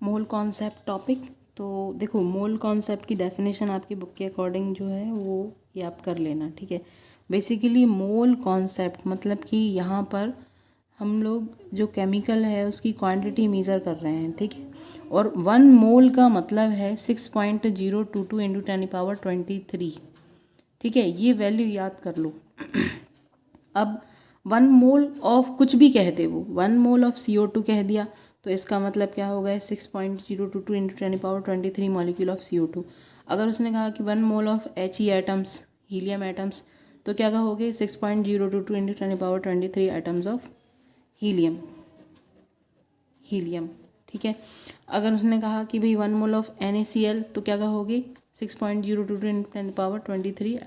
Mole concept topic. तो देखो, mole concept की डेफिनेशन आपकी बुक के अकॉर्डिंग जो है वो ये आप कर लेना, ठीक है। बेसिकली मोल कॉन्सेप्ट मतलब कि यहाँ पर हम लोग जो केमिकल है उसकी क्वांटिटी मेज़र कर रहे हैं, ठीक है। और 1 मोल का मतलब है 6.022 इंटू 10⁻23, ठीक है। ये वैल्यू याद कर लो। अब 1 मोल ऑफ कुछ भी कह दे, वो 1 मोल ऑफ CO2 कह दिया तो इसका मतलब क्या हो गया 6.022 इंटू 10⁻23 मॉलिक्यूल ऑफ CO2। अगर उसने कहा कि 1 mole of He atoms, helium atoms, तो क्या कहोगे 6.022 into 10⁻23 atoms of helium, helium, ठीक है। अगर उसने कहा कि भाई 1 मोल ऑफ NaCl तो क्या कहोगे 6.022 into 10⁻23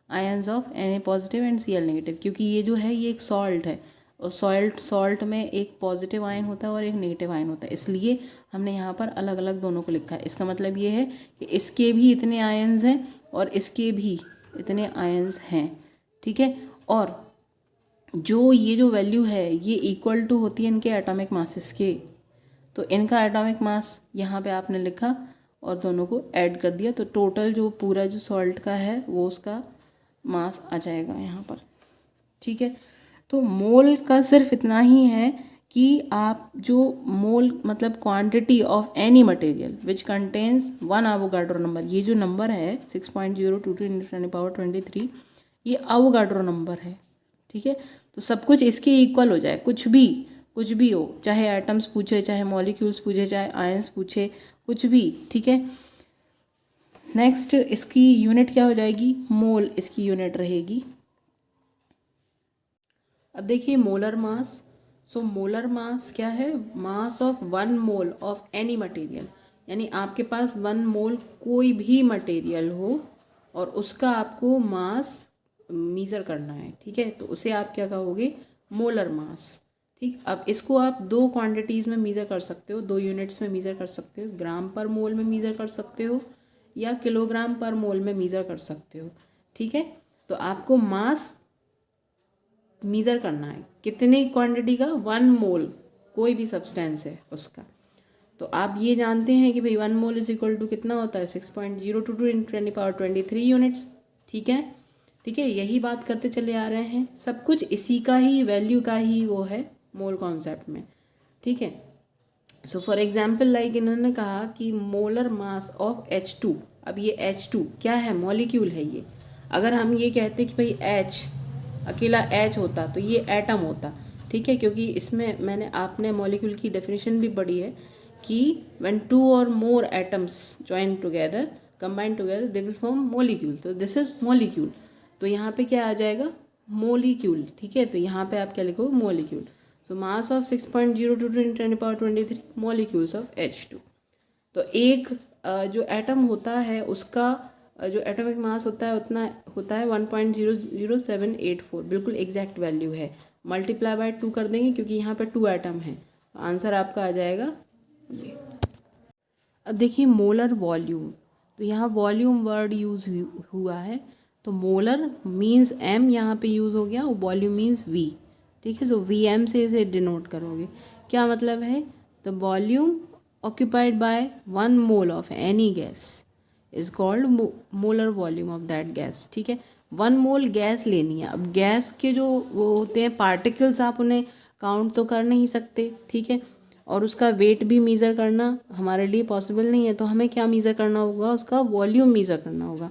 ions of Na positive and Cl negative, क्योंकि ये जो है ये एक सॉल्ट है और सॉल्ट में एक पॉजिटिव आयन होता है और एक नेगेटिव आयन होता है, इसलिए हमने यहाँ पर अलग अलग दोनों को लिखा है। इसका मतलब ये है कि इसके भी इतने आयन्स हैं और इसके भी इतने आयन्स हैं, ठीक है। और जो ये जो वैल्यू है ये इक्वल टू होती है इनके एटॉमिक मासेस के। तो इनका एटॉमिक मास यहाँ पे आपने लिखा और दोनों को ऐड कर दिया, तो टोटल जो पूरा जो सॉल्ट का है वो उसका मास आ जाएगा यहाँ पर, ठीक है। तो मोल का सिर्फ इतना ही है कि आप जो मोल मतलब quantity of any material which contains 1 Avogadro number, ये जो नंबर है 6.022 इंटू 10⁻23 ये एवोगाड्रो नंबर है, ठीक है। तो सब कुछ इसके इक्वल हो जाए, कुछ भी हो, चाहे एटम्स पूछे, चाहे मॉलिक्यूल्स पूछे, चाहे आयंस पूछे, कुछ भी, ठीक है। नेक्स्ट इसकी यूनिट क्या हो जाएगी, मोल इसकी यूनिट रहेगी। अब देखिए molar mass. So molar mass क्या है, मास of 1 mole of any material, यानी आपके पास 1 मोल कोई भी मटेरियल हो और उसका आपको मास मीज़र करना है, ठीक है। तो उसे आप क्या कहोगे, मोलर मास, ठीक। अब इसको आप 2 क्वांटिटीज़ में मीज़र कर सकते हो, 2 यूनिट्स में मीज़र कर सकते हो, ग्राम पर मोल में मीज़र कर सकते हो या किलोग्राम पर मोल में मीज़र कर सकते हो, ठीक है। तो आपको मास मीज़र करना है कितनी क्वांटिटी का, 1 मोल कोई भी सब्सटेंस है उसका। तो आप ये जानते हैं कि भाई 1 मोल इज इक्वल टू कितना होता है 6.022 इंटू 10⁻23 यूनिट्स, ठीक है, ठीक है। यही बात करते चले आ रहे हैं, सब कुछ इसी का ही वैल्यू का ही वो है मोल कॉन्सेप्ट में, ठीक है। सो फॉर एग्जाम्पल लाइक इन्होंने कहा कि मोलर मास ऑफ H2। अब ये H2 क्या है, मॉलिक्यूल है ये। अगर हम ये कहते कि भाई H अकेला H होता तो ये एटम होता, ठीक है, क्योंकि इसमें मैंने आपने मॉलिक्यूल की डेफिनेशन भी पढ़ी है कि व्हेन 2 और मोर atoms join together, combine together, they will form molecule. तो दिस इज मॉलिक्यूल। तो यहाँ पे क्या आ जाएगा, मोलिक्यूल, ठीक है। तो यहाँ पे आप क्या लिखो, molecule. So mass of 6.022 into 10⁻23 molecules of H2। तो एक जो एटम होता है उसका जो एटॉमिक मास होता है उतना होता है 1.00784, बिल्कुल एग्जैक्ट वैल्यू है। मल्टीप्लाई बाय 2 कर देंगे क्योंकि यहाँ पे 2 एटम है, आंसर आपका आ जाएगा ये। अब देखिए मोलर वॉल्यूम। तो यहाँ वॉल्यूम वर्ड यूज हुआ है, तो मोलर मीन्स m यहाँ पे यूज़ हो गया, वॉल्यूम मीन्स v, ठीक है। सो Vm से इसे डिनोट करोगे। क्या मतलब है, the volume occupied by 1 mole of any gas is called molar volume of that gas, ठीक है। 1 मोल गैस लेनी है। अब गैस के जो वो होते हैं पार्टिकल्स, आप उन्हें काउंट तो कर नहीं सकते, ठीक है, और उसका वेट भी मीज़र करना हमारे लिए पॉसिबल नहीं है। तो हमें क्या मीज़र करना होगा, उसका वॉल्यूम मीज़र करना होगा,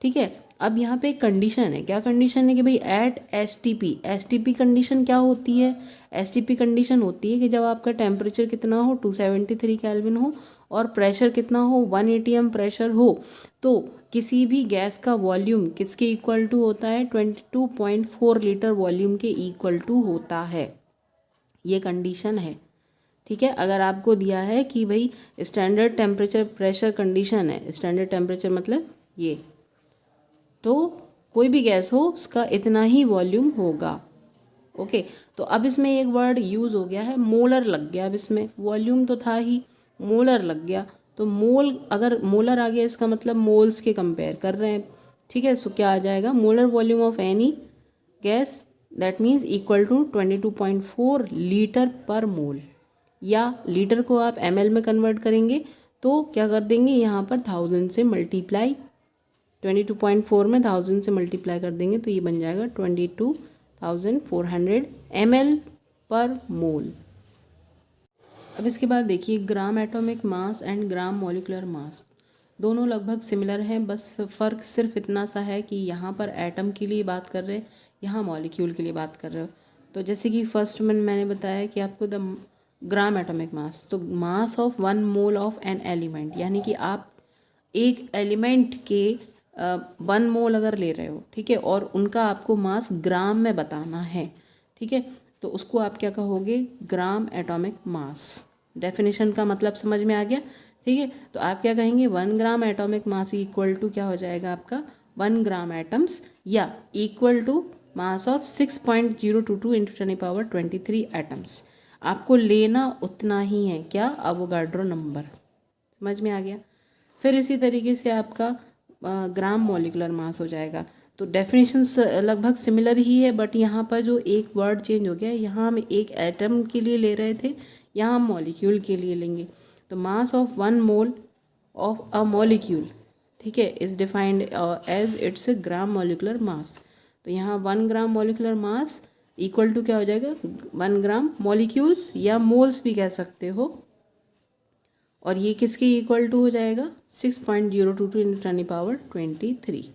ठीक है। अब यहाँ पे एक कंडीशन है, क्या कंडीशन है कि भाई एट एसटीपी कंडीशन क्या होती है, एसटीपी कंडीशन होती है कि जब आपका टेम्परेचर कितना हो 273 केल्विन हो और प्रेशर कितना हो 1 atm प्रेशर हो, तो किसी भी गैस का वॉल्यूम किसके इक्वल टू होता है 22.4 लीटर वॉल्यूम के इक्वल टू होता है। ये कंडीशन है, ठीक है। अगर आपको दिया है कि भाई स्टैंडर्ड टेम्परेचर प्रेशर कंडीशन है, स्टैंडर्ड टेम्परेचर मतलब ये, तो कोई भी गैस हो उसका इतना ही वॉल्यूम होगा, ओके। तो अब इसमें एक वर्ड यूज़ हो गया है, मोलर लग गया। अब इसमें वॉल्यूम तो था ही, मोलर लग गया। तो मोल, अगर मोलर आ गया इसका मतलब मोल्स के कंपेयर कर रहे हैं, ठीक है। सो क्या आ जाएगा, molar volume of any gas that means equal to 22.4 litre per mole, या लीटर को आप ml में कन्वर्ट करेंगे तो क्या कर देंगे, यहाँ पर 1000 से मल्टीप्लाई, 22.4 में 1000 से मल्टीप्लाई कर देंगे तो ये बन जाएगा 22,400 ml पर मोल। अब इसके बाद देखिए ग्राम atomic mass and gram molecular मास, दोनों लगभग सिमिलर हैं, बस फ़र्क सिर्फ इतना सा है कि यहाँ पर एटम के लिए बात कर रहे हैं, यहाँ मॉलिक्यूल के लिए बात कर रहे हो। तो जैसे कि फर्स्ट में मैंने बताया कि आपको द ग्राम एटॉमिक मास, तो mass of 1 mole of an element, यानी कि आप एक एलिमेंट के 1 मोल अगर ले रहे हो, ठीक है, और उनका आपको मास ग्राम में बताना है, ठीक है, तो उसको आप क्या कहोगे, ग्राम एटॉमिक मास। डेफिनेशन का मतलब समझ में आ गया, ठीक है। तो आप क्या कहेंगे, 1 gram atomic mass equal to क्या हो जाएगा आपका 1 ग्राम एटम्स, या equal to mass of 6.022 into 10⁻23 atoms. आपको लेना उतना ही है, क्या, अवोगाड्रो नंबर। समझ में आ गया। फिर इसी तरीके से आपका ग्राम मॉलिक्यूलर मास हो जाएगा। तो डेफिनेशंस लगभग सिमिलर ही है, बट यहाँ पर जो एक वर्ड चेंज हो गया, यहाँ हम एक एटम के लिए ले रहे थे, यहाँ हम मॉलिक्यूल के लिए लेंगे। तो mass of 1 mole of a molecule, ठीक है, is defined as its gram molecular mass. तो यहाँ 1 gram molecular mass equal to क्या हो जाएगा, 1 ग्राम मॉलिक्यूल्स, या मोल्स भी कह सकते हो, और ये किसके इक्वल टू हो जाएगा 6.022 इंटू 10⁻23।